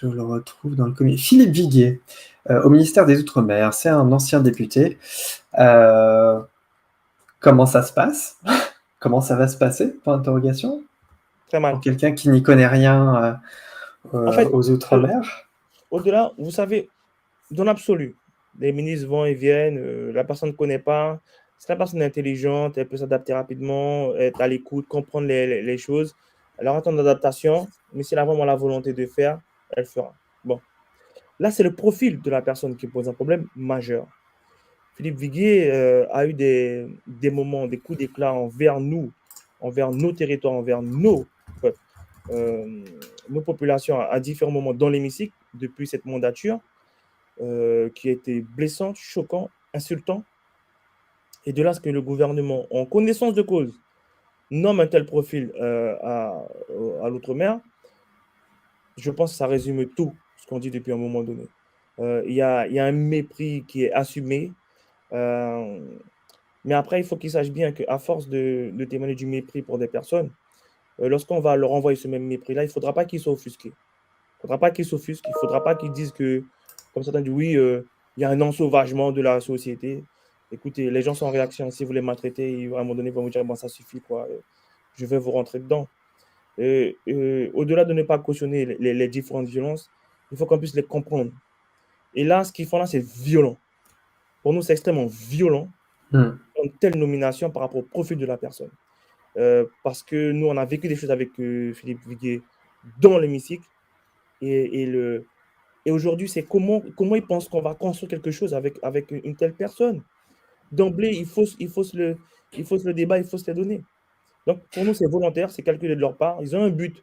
le retrouve dans le comité, Philippe Viguier, au ministère des Outre-mer. C'est un ancien député. Comment ça se passe? Comment ça va se passer? Point d'interrogation. Très mal. Pour quelqu'un qui n'y connaît rien En fait, aux Outre-mer. Au-delà, vous savez, dans l'absolu, les ministres vont et viennent, la personne ne connaît pas. Si la personne est intelligente, elle peut s'adapter rapidement, être à l'écoute, comprendre les choses. Elle aura un temps d'adaptation, mais si elle a vraiment la volonté de faire, elle fera. Bon. Là, c'est le profil de la personne qui pose un problème majeur. Philippe Viguier a eu des moments, des coups d'éclat envers nous, envers nos territoires, envers nos peuples, nos populations à différents moments dans l'hémicycle depuis cette mandature, qui a été blessante, choquant, insultant. Et de là, ce que le gouvernement, en connaissance de cause, nomme un tel profil à l'outre-mer, je pense que ça résume tout ce qu'on dit depuis un moment donné. Il y a un mépris qui est assumé. Mais après, il faut qu'ils sachent bien qu'à force de témoigner du mépris pour des personnes, lorsqu'on va leur envoyer ce même mépris-là, il ne faudra pas qu'ils soient offusqués. Il ne faudra pas qu'ils s'offusquent. Il ne faudra pas qu'ils disent que, comme certains disent, oui, il y a un ensauvagement de la société. Écoutez, les gens sont en réaction. Si vous les maltraitez, à un moment donné, ils vont vous dire, bon, ça suffit, quoi. Je vais vous rentrer dedans. Au-delà de ne pas cautionner les différentes violences, il faut qu'on puisse les comprendre. Et là, ce qu'ils font là, c'est violent. Pour nous, c'est extrêmement violent. Une telle nomination par rapport au profil de la personne. Parce que nous, on a vécu des choses avec Philippe Viguier dans l'hémicycle. Et aujourd'hui, c'est comment ils pensent qu'on va construire quelque chose avec une telle personne. D'emblée, il faut le débat, il faut se les donner. Donc, pour nous, c'est volontaire, c'est calculé de leur part. Ils ont un but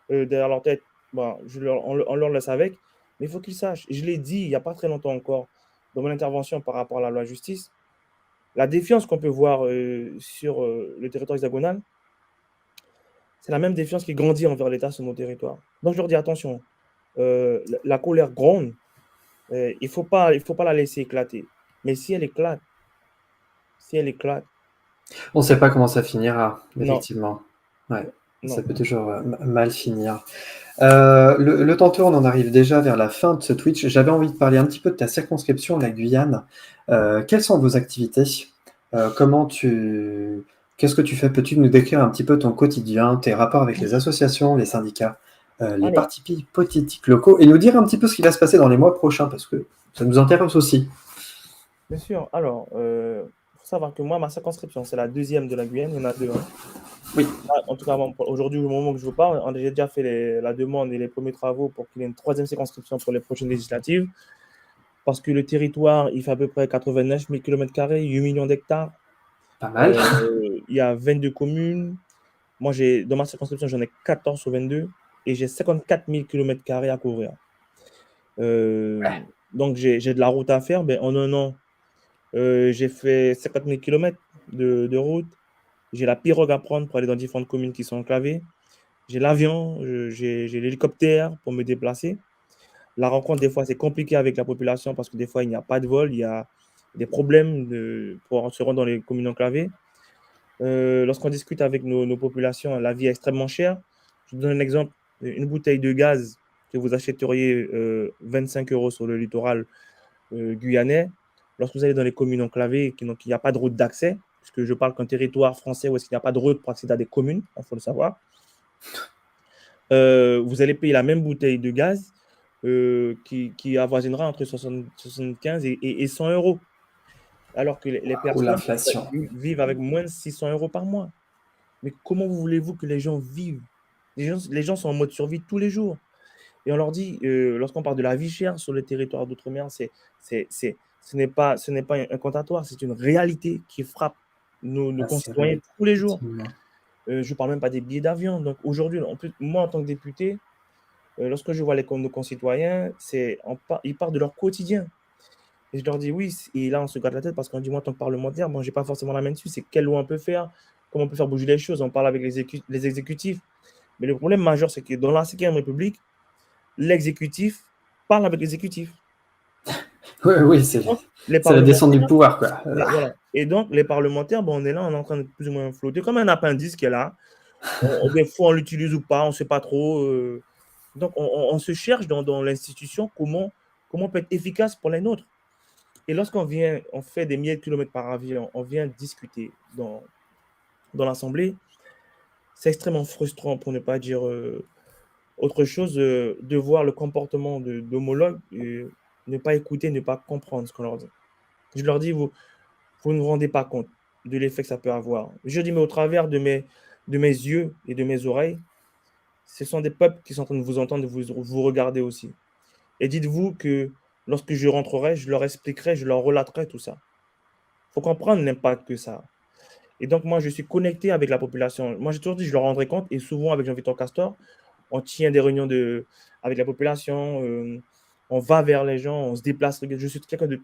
derrière leur tête. Bon, on leur laisse avec. Mais il faut qu'ils sachent. Je l'ai dit il n'y a pas très longtemps encore dans mon intervention par rapport à la loi justice. La défiance qu'on peut voir sur le territoire hexagonal, c'est la même défiance qui grandit envers l'État sur nos territoires. Donc, je leur dis attention, la colère gronde, il ne faut pas la laisser éclater. Mais si elle éclate, on ne sait pas comment ça finira, non. effectivement. Ouais, Non. ça peut toujours mal finir. Le temps tourne, on arrive déjà vers la fin de ce Twitch. J'avais envie de parler un petit peu de ta circonscription, la Guyane. Quelles sont vos activités? Qu'est-ce que tu fais? Peux-tu nous décrire un petit peu ton quotidien, tes rapports avec les associations, les syndicats, les partis politiques locaux, et nous dire un petit peu ce qui va se passer dans les mois prochains, parce que ça nous intéresse aussi. Bien sûr. Alors, il faut savoir que moi, ma circonscription, c'est la deuxième de la Guyane. Il y en a deux. Hein. Oui. En tout cas, aujourd'hui, au moment que je vous parle, on a déjà fait la demande et les premiers travaux pour qu'il y ait une troisième circonscription pour les prochaines législatives. Parce que le territoire, il fait à peu près 89 000 km², 8 millions d'hectares. Pas mal. Il y a 22 communes. Moi, dans ma circonscription, j'en ai 14 sur 22 et j'ai 54 000 km² à couvrir. Donc, j'ai de la route à faire. Ben, en un an, j'ai fait 50 000 km de route. J'ai la pirogue à prendre pour aller dans différentes communes qui sont enclavées. J'ai l'avion, j'ai l'hélicoptère pour me déplacer. La rencontre, des fois, c'est compliqué avec la population parce que des fois, il n'y a pas de vol. Il y a des problèmes pour se rendre dans les communes enclavées. Lorsqu'on discute avec nos populations, la vie est extrêmement chère. Je vous donne un exemple. Une bouteille de gaz que vous achèteriez 25 € sur le littoral guyanais, lorsque vous allez dans les communes enclavées, donc il n'y a pas de route d'accès, puisque je parle qu'un territoire français où il n'y a pas de route pour accéder à des communes, il faut le savoir. Vous allez payer la même bouteille de gaz qui avoisinera entre 75 et 100 €. Alors que les personnes vivent avec moins de 600 € par mois. Mais comment voulez-vous que les gens vivent? Les gens sont en mode survie tous les jours. Et on leur dit, lorsqu'on parle de la vie chère sur le territoire d'outre-mer, ce n'est pas un comptatoire, c'est une réalité qui frappe nos concitoyens tous les jours. Je ne parle même pas des billets d'avion. Donc aujourd'hui, en plus, moi, en tant que député, lorsque je vois nos concitoyens, ils partent de leur quotidien. Et je leur dis oui, et là on se gratte la tête parce qu'on dit moi, en tant que parlementaire, bon, j'ai pas forcément la main dessus, c'est quelle loi on peut faire, comment on peut faire bouger les choses, on parle avec les exécutifs. Mais le problème majeur, c'est que dans la 5e République, l'exécutif parle avec l'exécutif. Oui, oui, c'est Les la descente du parlementaires, pouvoir, quoi. voilà. Et donc, les parlementaires, bon, on est là, on est en train de plus ou moins flotter comme un appendice qui est là. Des fois, on l'utilise ou pas, on ne sait pas trop. Donc, on se cherche dans l'institution comment on peut être efficace pour les nôtres. Et lorsqu'on vient, on fait des milliers de kilomètres par avion, on vient discuter dans l'Assemblée, c'est extrêmement frustrant, pour ne pas dire autre chose, de voir le comportement d'homologues et ne pas écouter, ne pas comprendre ce qu'on leur dit. Je leur dis, vous ne vous rendez pas compte de l'effet que ça peut avoir. Je dis, mais au travers de mes yeux et de mes oreilles, ce sont des peuples qui sont en train de vous entendre, de vous regarder aussi. Et dites-vous que lorsque je rentrerai, je leur expliquerai, je leur relaterai tout ça. Il faut comprendre l'impact que ça a. Et donc, moi, je suis connecté avec la population. Moi, j'ai toujours dit, je leur rendrai compte. Et souvent, avec Jean-Victor Castor, on tient des réunions avec la population. On va vers les gens, on se déplace. Je suis quelqu'un de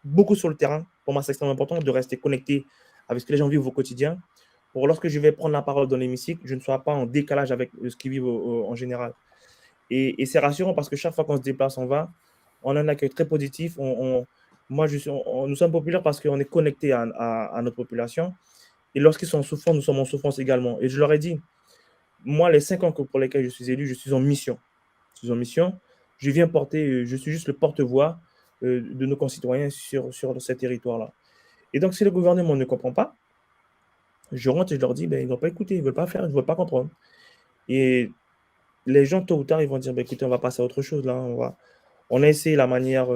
beaucoup sur le terrain. Pour moi, c'est extrêmement important de rester connecté avec ce que les gens vivent au quotidien. Pour lorsque je vais prendre la parole dans l'hémicycle, je ne sois pas en décalage avec ce qu'ils vivent en général. Et c'est rassurant parce que chaque fois qu'on se déplace, on a un accueil très positif. Nous sommes populaires parce qu'on est connecté à notre population. Et lorsqu'ils sont en souffrance, nous sommes en souffrance également. Et je leur ai dit, moi, les 5 ans pour lesquels je suis élu, je suis en mission. Je viens porter, je suis juste le porte-voix de nos concitoyens sur ce territoire-là. Et donc, si le gouvernement ne comprend pas, je rentre et je leur dis, ils ne vont pas écouter, ils ne veulent pas faire, ils ne veulent pas comprendre. Et les gens, tôt ou tard, ils vont dire, écoutez, on va passer à autre chose là. On a essayé la manière,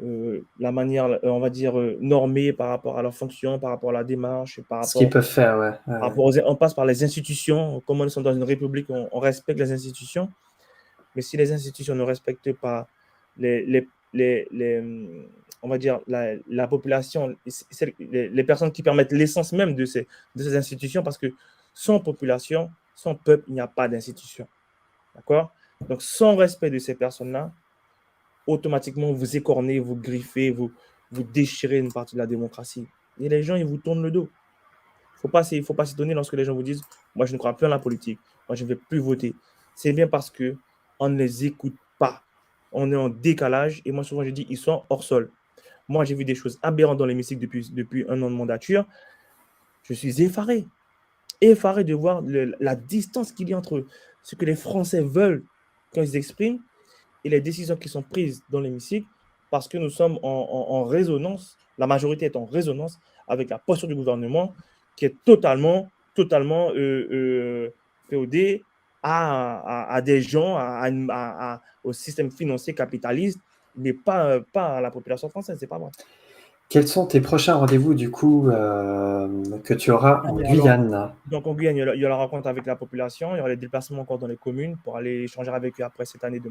on va dire, normée par rapport à leur fonction, par rapport à la démarche, Ce qu'ils peuvent faire, ouais. On passe par les institutions. Comme nous sommes dans une république, on respecte les institutions. Mais si les institutions ne respectent pas on va dire, la population, les personnes qui permettent l'essence même de ces institutions, parce que sans population, sans peuple, il n'y a pas d'institution. D'accord? Donc, sans respect de ces personnes-là, automatiquement, vous écornez, vous griffez, vous déchirez une partie de la démocratie. Et les gens, ils vous tournent le dos. Il ne faut pas s'étonner lorsque les gens vous disent « Moi, je ne crois plus en la politique. Moi, je ne vais plus voter. » C'est bien parce qu'on ne les écoute pas. On est en décalage. Et moi, souvent, je dis « Ils sont hors sol. » Moi, j'ai vu des choses aberrantes dans l'hémicycle depuis 1 an de mandature. Je suis effaré. Effaré de voir la distance qu'il y a entre ce que les Français veulent quand ils expriment et les décisions qui sont prises dans l'hémicycle, parce que nous sommes en résonance, la majorité est en résonance avec la posture du gouvernement qui est totalement féodée à des gens, au système financier capitaliste, mais pas à la population française, c'est pas vrai. Quels sont tes prochains rendez-vous, du coup, que tu auras en Guyane? Donc, en Guyane, il y a la rencontre avec la population, il y aura les déplacements encore dans les communes pour aller échanger avec eux après cette année de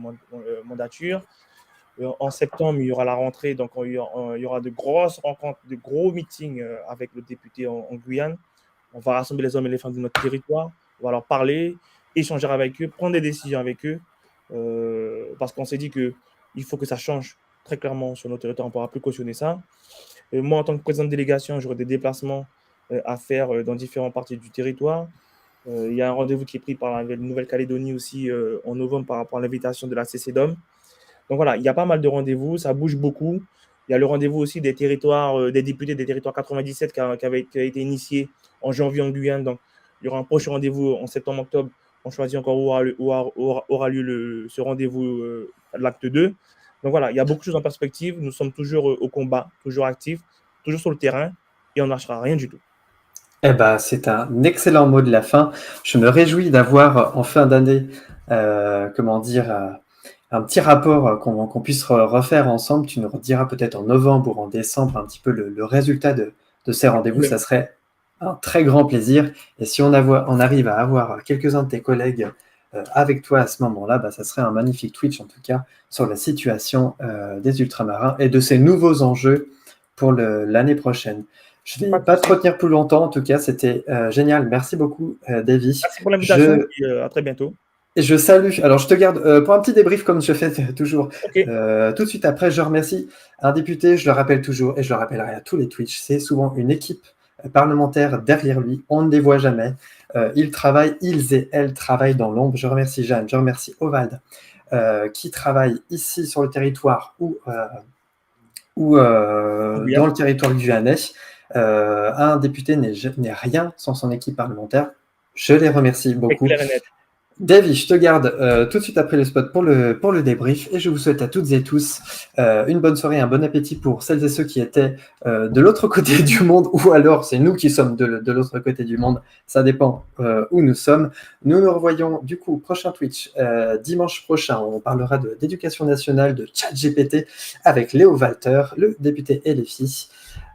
mandature. En septembre, il y aura la rentrée, donc il y aura de grosses rencontres, de gros meetings avec le député en Guyane. On va rassembler les hommes et les femmes de notre territoire, on va leur parler, échanger avec eux, prendre des décisions avec eux, parce qu'on s'est dit qu'il faut que ça change très clairement sur notre territoire, on ne pourra plus cautionner ça. Et moi, en tant que président de délégation, j'aurai des déplacements à faire dans différentes parties du territoire. Il y a un rendez-vous qui est pris par la Nouvelle-Calédonie aussi en novembre par rapport à l'invitation de la CCDOM. Donc voilà, il y a pas mal de rendez-vous, ça bouge beaucoup. Il y a le rendez-vous aussi des territoires, des députés des territoires 97 qui a été initié en janvier en Guyane. Donc il y aura un prochain rendez-vous en septembre-octobre. On choisit encore où aura lieu ce rendez-vous l'acte 2. Donc voilà, il y a beaucoup de choses en perspective. Nous sommes toujours au combat, toujours actifs, toujours sur le terrain et on ne lâchera rien du tout. Eh ben, c'est un excellent mot de la fin. Je me réjouis d'avoir en fin d'année, un petit rapport qu'on puisse refaire ensemble. Tu nous rediras peut-être en novembre ou en décembre un petit peu le résultat de ces rendez-vous. Ça serait un très grand plaisir. Et si on arrive à avoir quelques-uns de tes collègues avec toi à ce moment-là, ça serait un magnifique Twitch en tout cas sur la situation des ultramarins et de ces nouveaux enjeux pour l'année prochaine. Je ne vais pas te retenir plus longtemps, en tout cas, c'était génial. Merci beaucoup, Davy. Merci pour l'invitation et à très bientôt. Et je salue, alors je te garde pour un petit débrief comme je fais toujours Ok. tout de suite après. Je remercie un député, je le rappelle toujours et je le rappellerai à tous les Twitch, c'est souvent une équipe parlementaire derrière lui, on ne les voit jamais. Ils et elles travaillent dans l'ombre. Je remercie Jeanne, je remercie Ovald qui travaille ici sur le territoire ou dans le territoire guyanais. Un député n'est rien sans son équipe parlementaire. Je les remercie beaucoup. Clair et net. Davy, je te garde tout de suite après le spot pour le débrief et je vous souhaite à toutes et tous une bonne soirée, un bon appétit pour celles et ceux qui étaient de l'autre côté du monde ou alors c'est nous qui sommes de l'autre côté du monde, ça dépend où nous sommes. Nous nous revoyons du coup prochain Twitch dimanche prochain, on parlera d'éducation nationale, de ChatGPT avec Léo Walter, le député et les filles.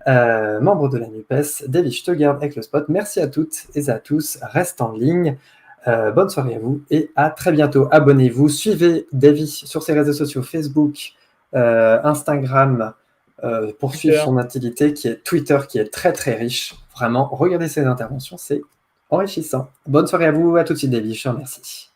Membre de la NUPES. Davy, je te garde avec le spot. Merci à toutes et à tous, reste en ligne. Bonne soirée à vous et à très bientôt. Abonnez-vous, suivez Davy sur ses réseaux sociaux Facebook, Instagram, pour suivre son activité, qui est Twitter, qui est très très riche. Vraiment, regardez ses interventions, c'est enrichissant. Bonne soirée à vous, à tout de suite Davy, je te remercie.